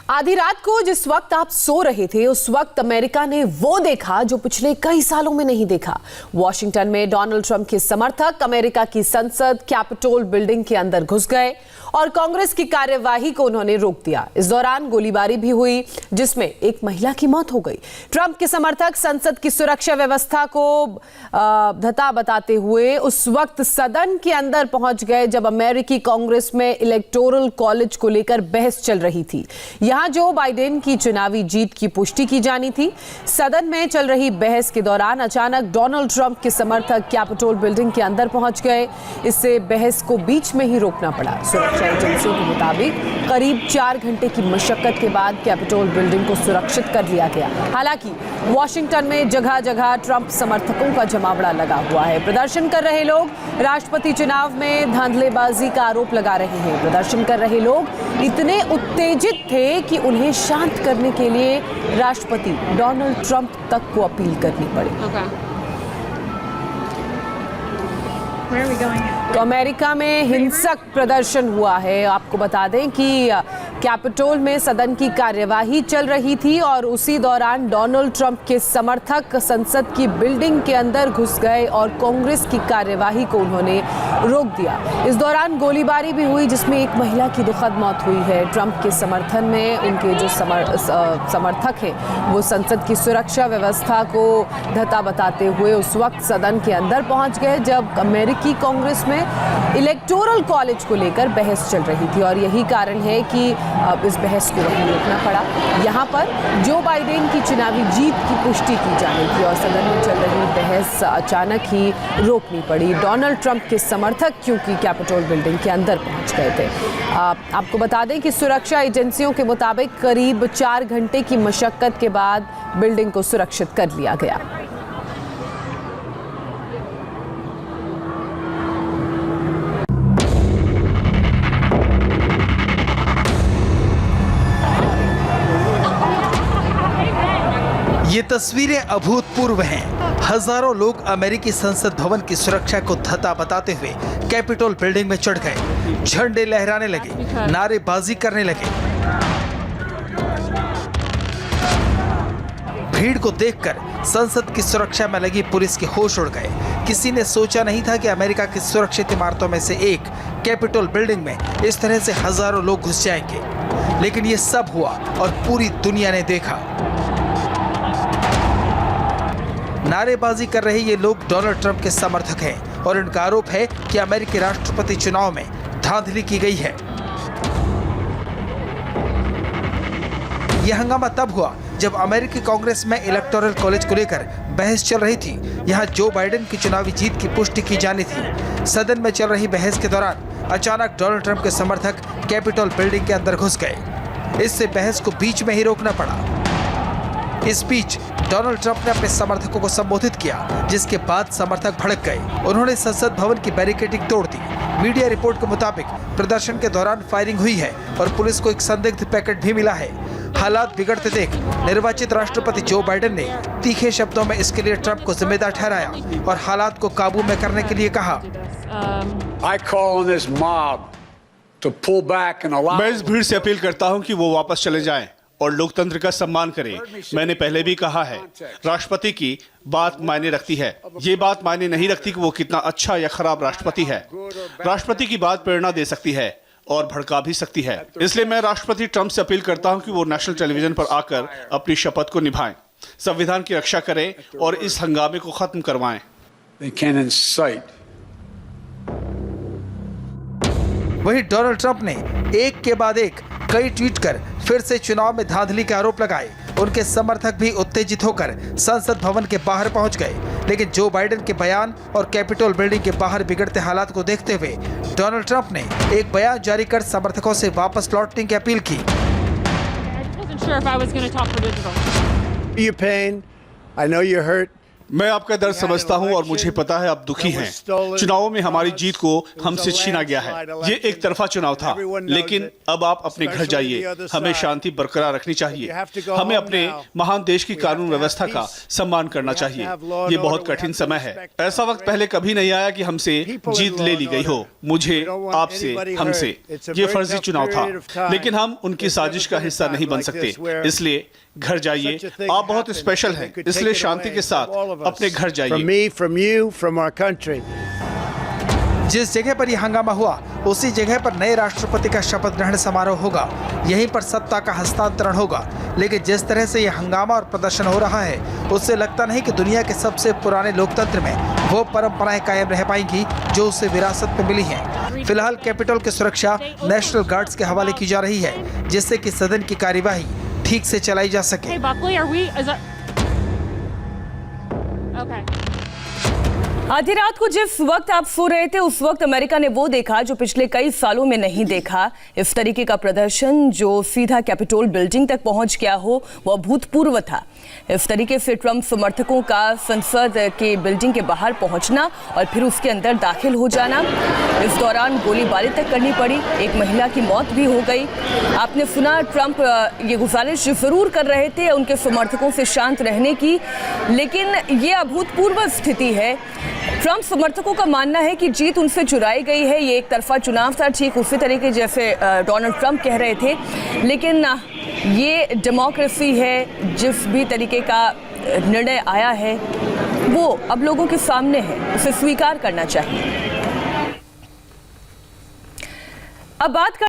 आधी रात को जिस वक्त आप सो रहे थे उस वक्त अमेरिका ने वो देखा जो पिछले कई सालों में नहीं देखा। वॉशिंगटन में डोनाल्ड ट्रंप के समर्थक अमेरिका की संसद कैपिटोल बिल्डिंग के अंदर घुस गए और कांग्रेस की कार्यवाही को उन्होंने रोक दिया। इस दौरान गोलीबारी भी हुई जिसमें एक महिला की मौत हो गई। ट्रंप के समर्थक संसद की सुरक्षा व्यवस्था को धता बताते हुए उस वक्त सदन के अंदर पहुंच गए जब अमेरिकी कांग्रेस में इलेक्टोरल कॉलेज को लेकर बहस चल रही थी। यहां जो बाइडेन की चुनावी जीत की पुष्टि की जानी थी। सदन में चल रही बहस के दौरान अचानक डोनाल्ड ट्रंप के समर्थक कैपिटोल बिल्डिंग के अंदर पहुंच गए। इससे बहस को बीच में ही रोकना पड़ा। सुरक्षा एजेंसियों के मुताबिक करीब 4 घंटे की मशक्कत के बाद कैपिटोल बिल्डिंग को सुरक्षित कर लिया गया। हालांकि वॉशिंगटन में जगह जगह ट्रंप समर्थकों का जमावड़ा लगा हुआ है। प्रदर्शन कर रहे लोग राष्ट्रपति चुनाव में धांधलेबाजी का आरोप लगा रहे हैं। प्रदर्शन कर रहे लोग इतने उत्तेजित थे कि उन्हें शांत करने के लिए राष्ट्रपति डोनाल्ड ट्रंप तक को अपील करनी पड़ी। तो अमेरिका में हिंसक प्रदर्शन हुआ है। आपको बता दें कि कैपिटोल में सदन की कार्यवाही चल रही थी और उसी दौरान डोनाल्ड ट्रंप के समर्थक संसद की बिल्डिंग के अंदर घुस गए और कांग्रेस की कार्यवाही को उन्होंने रोक दिया। इस दौरान गोलीबारी भी हुई जिसमें एक महिला की दुखद मौत हुई है। ट्रंप के समर्थन में उनके जो समर्थक हैं वो संसद की सुरक्षा व्यवस्था को धता बताते हुए उस वक्त सदन के अंदर पहुंच गए जब अमेरिकी कांग्रेस में इलेक्टोरल कॉलेज को लेकर बहस चल रही थी और यही कारण है कि इस बहस को वहीं रोकना पड़ा। यहाँ पर जो बाइडेन की चुनावी जीत की पुष्टि की जानी थी और सदन में चल रही बहस अचानक ही रोकनी पड़ी। डोनाल्ड ट्रंप के समर्थक क्योंकि कैपिटोल बिल्डिंग के अंदर पहुंच गए थे। आपको बता दें कि सुरक्षा एजेंसियों के मुताबिक करीब 4 घंटे की मशक्कत के बाद बिल्डिंग को सुरक्षित कर लिया गया। ये तस्वीरें अभूतपूर्व हैं। हजारों लोग अमेरिकी संसद भवन की सुरक्षा को धता बताते हुए कैपिटोल बिल्डिंग में चढ़ गए, झंडे लहराने लगे, नारेबाजी करने लगे। भीड़ को देखकर संसद की सुरक्षा में लगी पुलिस के होश उड़ गए। किसी ने सोचा नहीं था कि अमेरिका की सुरक्षित इमारतों में से एक कैपिटोल बिल्डिंग में इस तरह से हजारों लोग घुस जाएंगे, लेकिन ये सब हुआ और पूरी दुनिया ने देखा। नारेबाजी कर रहे ये लोग डोनाल्ड ट्रंप के समर्थक हैं और इनका आरोप है कि अमेरिकी राष्ट्रपति चुनाव में धांधली की गई है। यह हंगामा तब हुआ जब अमेरिकी कांग्रेस में इलेक्टोरल कॉलेज को लेकर बहस चल रही थी। यहां जो बाइडेन की चुनावी जीत की पुष्टि की जानी थी। सदन में चल रही बहस के दौरान अचानक डोनाल्ड ट्रंप के समर्थक कैपिटोल बिल्डिंग के अंदर घुस गए। इससे बहस को बीच में ही रोकना पड़ा। इस बीच डोनाल्ड ट्रंप ने अपने समर्थकों को संबोधित किया, जिसके बाद समर्थक भड़क गए। उन्होंने संसद भवन की बैरिकेडिंग तोड़ दी। मीडिया रिपोर्ट के मुताबिक प्रदर्शन के दौरान फायरिंग हुई है और पुलिस को एक संदिग्ध पैकेट भी मिला है। हालात बिगड़ते देख निर्वाचित राष्ट्रपति जो बाइडेन ने तीखे शब्दों में इसके लिए ट्रंप को जिम्मेदार ठहराया और हालात को काबू में करने के लिए कहा। मैं इस भीड़ से अपील करता हूं कि वो वापस चले जाएं और लोकतंत्र का सम्मान करें। मैंने पहले भी कहा है, राष्ट्रपति की बात मायने रखती है। ये बात मायने नहीं रखती कि वो कितना अच्छा या खराब राष्ट्रपति है। राष्ट्रपति की बात प्रेरणा दे सकती है और भड़का भी सकती है। इसलिए मैं राष्ट्रपति ट्रंप से अपील करता हूं कि वो नेशनल टेलीविजन पर आकर अपनी शपथ को निभाएं, संविधान की रक्षा करें और इस हंगामे को खत्म करवाएं। वहीं डोनाल्ड ट्रंप ने एक के बाद एक कई ट्वीट कर फिर से चुनाव में धांधली के आरोप लगाए। उनके समर्थक भी उत्तेजित होकर संसद भवन के बाहर पहुंच गए, लेकिन जो बाइडेन के बयान और कैपिटोल बिल्डिंग के बाहर बिगड़ते हालात को देखते हुए डोनाल्ड ट्रंप ने एक बयान जारी कर समर्थकों से वापस लौटने की अपील की। मैं आपका दर्द समझता हूं और मुझे पता है आप दुखी हैं। चुनावों में हमारी जीत को हमसे छीना गया है। ये एक तरफा चुनाव था, लेकिन अब आप अपने घर जाइए। हमें शांति बरकरार रखनी चाहिए। हमें अपने महान देश की कानून व्यवस्था का सम्मान करना चाहिए। ये बहुत कठिन समय है। ऐसा वक्त पहले कभी नहीं आया कि हमसे जीत ले ली गई हो। मुझे, आपसे, हमसे। ये फर्जी चुनाव था, लेकिन हम उनकी साजिश का हिस्सा नहीं बन सकते। इसलिए घर जाइए। आप बहुत स्पेशल हैं, इसलिए शांति के साथ अपने घर जाइए। जिस जगह पर यह हंगामा हुआ उसी जगह पर नए राष्ट्रपति का शपथ ग्रहण समारोह होगा। यहीं पर सत्ता का हस्तांतरण होगा। लेकिन जिस तरह से यह हंगामा और प्रदर्शन हो रहा है, उससे लगता नहीं कि दुनिया के सबसे पुराने लोकतंत्र में वो परंपराएं कायम रह पाएंगी जो उसे विरासत में मिली हैं। फिलहाल कैपिटल की सुरक्षा नेशनल गार्ड्स के हवाले की जा रही है, जिससे कि सदन की कार्यवाही ठीक से चलाई जा सके। आधी रात को जिस वक्त आप सो रहे थे उस वक्त अमेरिका ने वो देखा जो पिछले कई सालों में नहीं देखा। इस तरीके का प्रदर्शन जो सीधा कैपिटोल बिल्डिंग तक पहुंच गया हो, वो अभूतपूर्व था। इस तरीके से ट्रंप समर्थकों का संसद के बिल्डिंग के बाहर पहुंचना और फिर उसके अंदर दाखिल हो जाना। इस दौरान गोलीबारी तक करनी पड़ी, एक महिला की मौत भी हो गई। आपने सुना ट्रंप ये गुजारिश जरूर कर रहे थे उनके समर्थकों से शांत रहने की, लेकिन ये अभूतपूर्व स्थिति है। ट्रंप समर्थकों का मानना है कि जीत उनसे चुराई गई है। ये एक तरफा चुनाव था, ठीक उसी तरीके जैसे डोनाल्ड ट्रंप कह रहे थे, लेकिन ये डेमोक्रेसी है। जिस भी तरीके का निर्णय आया है वो अब लोगों के सामने है, उसे स्वीकार करना चाहिए। अब बात कर